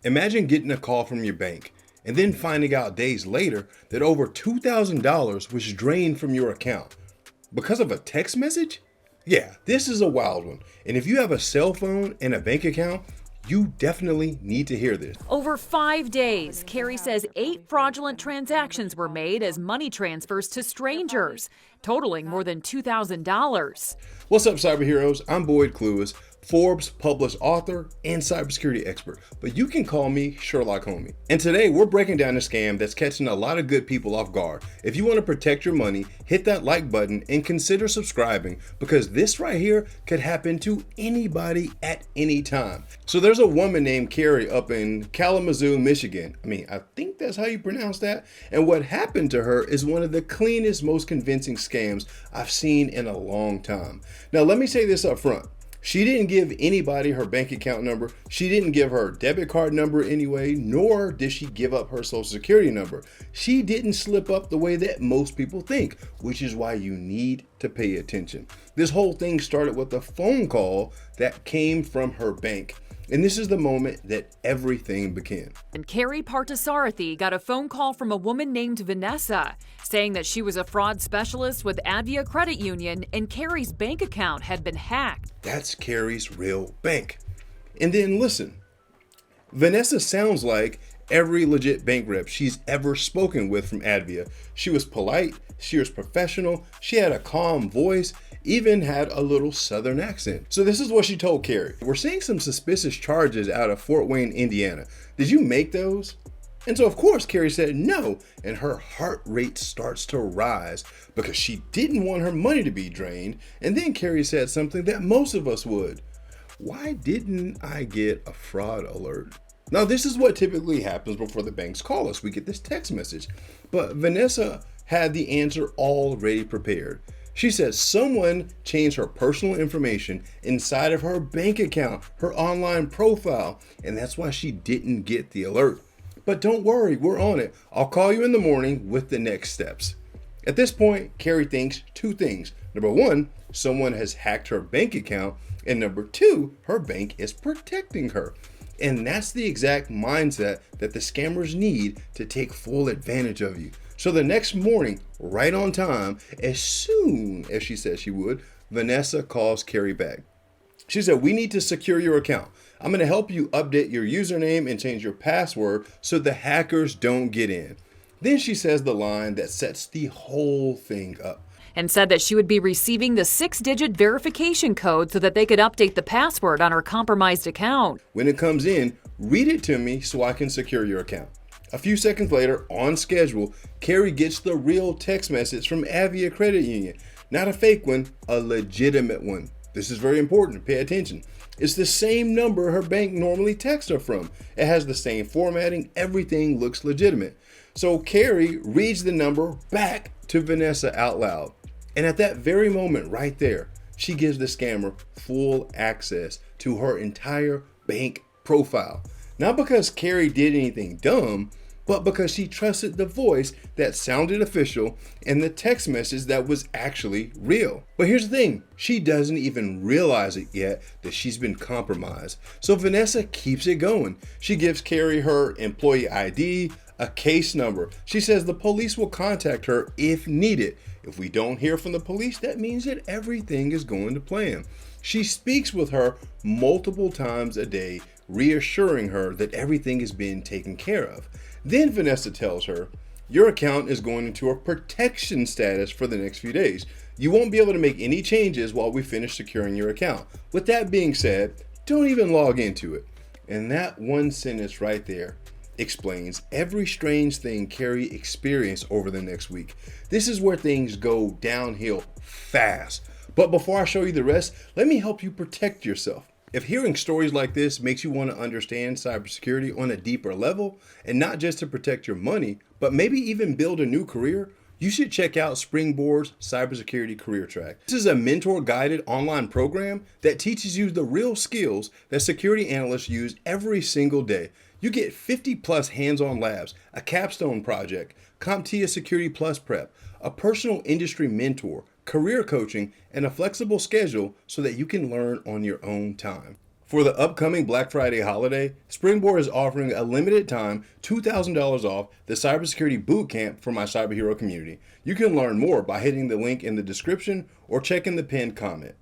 Imagine getting a call from your bank and then finding out days later that over $2,000 was drained from your account because of a text message? Yeah, this is a wild one. And if you have a cell phone and a bank account, you definitely need to hear this. Over 5 days, Carrie says 8 fraudulent transactions were made as money transfers to strangers, totaling more than $2,000. What's up, cyber heroes? I'm Boyd Cluess, Forbes published author and cybersecurity expert, but you can call me Sherlock Homie. And today we're breaking down a scam that's catching a lot of good people off guard. If you want to protect your money, hit that like button and consider subscribing, because this right here could happen to anybody at any time. So there's a woman named Carrie up in Kalamazoo, Michigan. I think that's how you pronounce that. And what happened to her is one of the cleanest, most convincing scams I've seen in a long time. Now, let me say this up front. She didn't give anybody her bank account number. She didn't give her debit card number anyway, nor did she give up her social security number. She didn't slip up the way that most people think, which is why you need to pay attention. This whole thing started with a phone call that came from her bank. And this is the moment that everything began. And Carrie Parthasarathi got a phone call from a woman named Vanessa, saying that she was a fraud specialist with Advia Credit Union and Carrie's bank account had been hacked. That's Carrie's real bank. And then listen, Vanessa sounds like every legit bank rep she's ever spoken with from Advia. She was polite, she was professional, she had a calm voice, even had a little southern accent. So this is what she told Carrie. We're seeing some suspicious charges out of Fort Wayne, Indiana. Did you make those? And so of course Carrie said no, and her heart rate starts to rise because she didn't want her money to be drained. And then Carrie said something that most of us would. Why didn't I get a fraud alert? Now this is what typically happens before the banks call us. We get this text message. But Vanessa had the answer already prepared. She says someone changed her personal information inside of her bank account, her online profile, and that's why she didn't get the alert. But don't worry, we're on it. I'll call you in the morning with the next steps. At this point, Carrie thinks two things. Number one, someone has hacked her bank account, and number two, her bank is protecting her. And that's the exact mindset that the scammers need to take full advantage of you. So the next morning, right on time, as soon as she said she would, Vanessa calls Carrie back. She said, we need to secure your account. I'm going to help you update your username and change your password so the hackers don't get in. Then she says the line that sets the whole thing up. And said that she would be receiving the 6-digit verification code so that they could update the password on her compromised account. When it comes in, read it to me so I can secure your account. A few seconds later, on schedule, Carrie gets the real text message from Advia Credit Union. Not a fake one, a legitimate one. This is very important, pay attention. It's the same number her bank normally texts her from. It has the same formatting, everything looks legitimate. So Carrie reads the number back to Vanessa out loud. And at that very moment right there, she gives the scammer full access to her entire bank profile. Not because Carrie did anything dumb, but because she trusted the voice that sounded official and the text message that was actually real. But here's the thing, she doesn't even realize it yet that she's been compromised. So Vanessa keeps it going. She gives Carrie her employee ID, a case number. She says the police will contact her if needed. If we don't hear from the police, that means that everything is going to plan. She speaks with her multiple times a day, reassuring her that everything is being taken care of. Then Vanessa tells her, your account is going into a protection status for the next few days. You won't be able to make any changes while we finish securing your account. With that being said, don't even log into it. And that one sentence right there explains every strange thing Carrie experienced over the next week. This is where things go downhill fast. But before I show you the rest, let me help you protect yourself. If hearing stories like this makes you want to understand cybersecurity on a deeper level, and not just to protect your money, but maybe even build a new career, you should check out Springboard's Cybersecurity Career Track. This is a mentor-guided online program that teaches you the real skills that security analysts use every single day. You get 50 plus hands-on labs, a capstone project, CompTIA Security Plus prep, a personal industry mentor, career coaching, and a flexible schedule so that you can learn on your own time. For the upcoming Black Friday holiday, Springboard is offering a limited time $2,000 off the cybersecurity boot camp for my cyber hero community. You can learn more by hitting the link in the description or checking the pinned comment.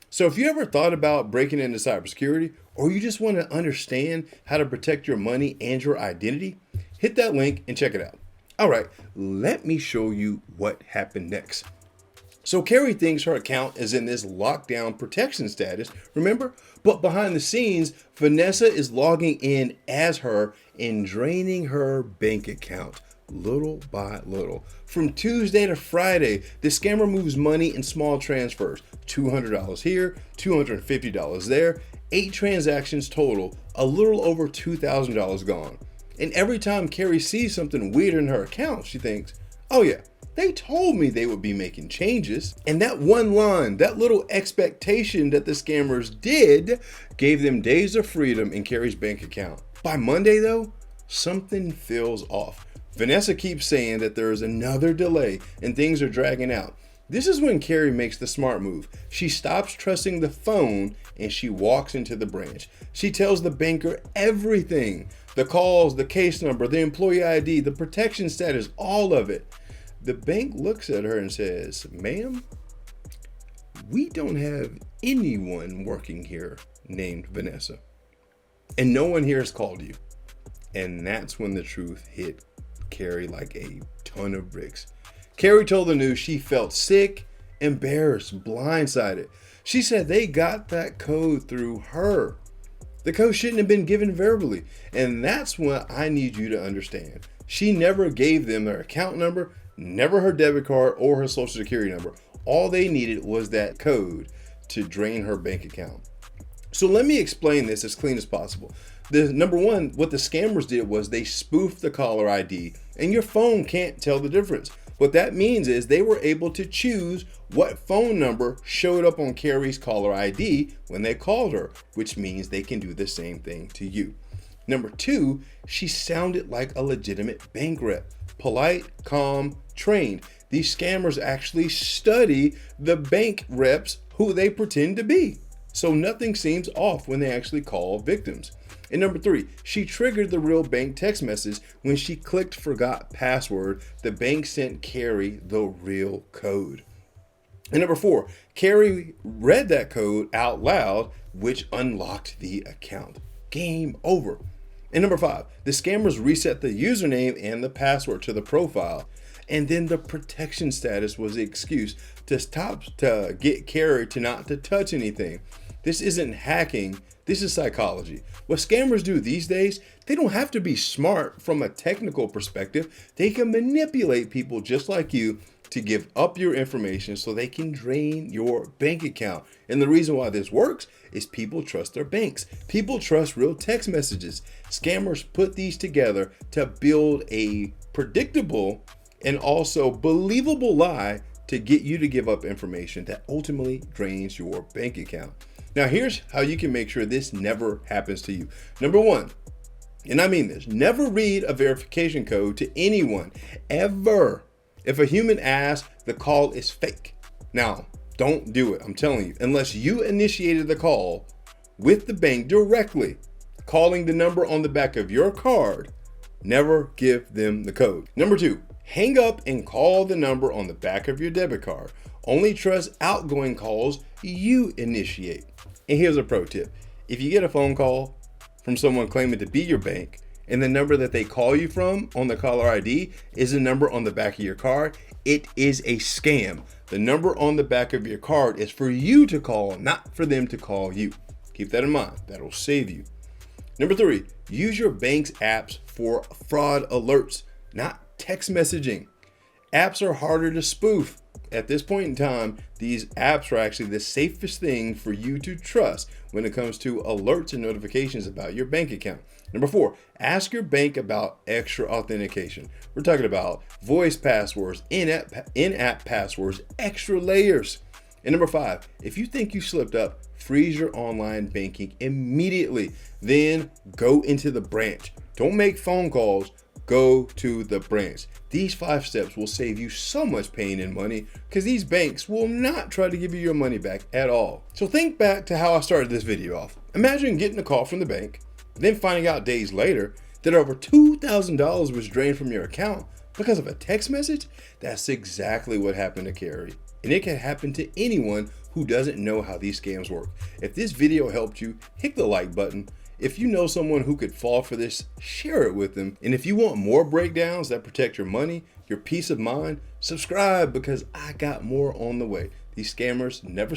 So if you ever thought about breaking into cybersecurity, or you just want to understand how to protect your money and your identity, hit that link and check it out. All right, let me show you what happened next. So Carrie thinks her account is in this lockdown protection status, remember? But behind the scenes, Vanessa is logging in as her and draining her bank account little by little. From Tuesday to Friday, the scammer moves money in small transfers, $200 here, $250 there, 8 transactions total, a little over $2,000 gone. And every time Carrie sees something weird in her account, she thinks, oh yeah, they told me they would be making changes. And that one line, that little expectation that the scammers did, gave them days of freedom in Carrie's bank account. By Monday though, something feels off. Vanessa keeps saying that there is another delay and things are dragging out. This is when Carrie makes the smart move. She stops trusting the phone and she walks into the branch. She tells the banker everything. The calls, the case number, the employee ID, the protection status, all of it. The bank looks at her and says, ma'am, we don't have anyone working here named Vanessa. And no one here has called you. And that's when the truth hit Carrie like a ton of bricks. Carrie told the news she felt sick, embarrassed, blindsided. She said they got that code through her. The code shouldn't have been given verbally. And that's what I need you to understand. She never gave them their account number, never her debit card or her social security number. All they needed was that code to drain her bank account. So let me explain this as clean as possible. Number one, what the scammers did was they spoofed the caller ID and your phone can't tell the difference. What that means is they were able to choose what phone number showed up on Carrie's caller ID when they called her, which means they can do the same thing to you. Number two, she sounded like a legitimate bank rep. Polite, calm, trained. These scammers actually study the bank reps who they pretend to be. So nothing seems off when they actually call victims. And number three, she triggered the real bank text message when she clicked forgot password. The bank sent Carrie the real code. And number four, Carrie read that code out loud, which unlocked the account. Game over. And number five, the scammers reset the username and the password to the profile. And then the protection status was the excuse to get Carrie to not to touch anything. This isn't hacking, this is psychology. What scammers do these days, they don't have to be smart from a technical perspective. They can manipulate people just like you to give up your information so they can drain your bank account. And the reason why this works is people trust their banks. People trust real text messages. Scammers put these together to build a predictable and also believable lie to get you to give up information that ultimately drains your bank account. Now, here's how you can make sure this never happens to you. Number one, and I mean this, never read a verification code to anyone, ever. If a human asks, the call is fake. Now, don't do it, I'm telling you, unless you initiated the call with the bank directly, calling the number on the back of your card. Never give them the code. Number two, hang up and call the number on the back of your debit card. Only trust outgoing calls you initiate. And here's a pro tip. If you get a phone call from someone claiming to be your bank and the number that they call you from on the caller ID is a number on the back of your card, it is a scam. The number on the back of your card is for you to call, not for them to call you. Keep that in mind. That'll save you. Number three, use your bank's apps for fraud alerts, not text messaging. Apps are harder to spoof. At this point in time, these apps are actually the safest thing for you to trust when it comes to alerts and notifications about your bank account. Number four, ask your bank about extra authentication. We're talking about voice passwords, in-app passwords, extra layers. And number five, if you think you slipped up, freeze your online banking immediately. Then go into the branch. Don't make phone calls. Go to the branch. These 5 steps will save you so much pain and money because these banks will not try to give you your money back at all. So think back to how I started this video off. Imagine getting a call from the bank, then finding out days later that over $2,000 was drained from your account because of a text message. That's exactly what happened to Carrie. And it can happen to anyone who doesn't know how these scams work. If this video helped you, hit the like button. If you know someone who could fall for this, share it with them. And if you want more breakdowns that protect your money, your peace of mind, subscribe, because I got more on the way. These scammers never sleep.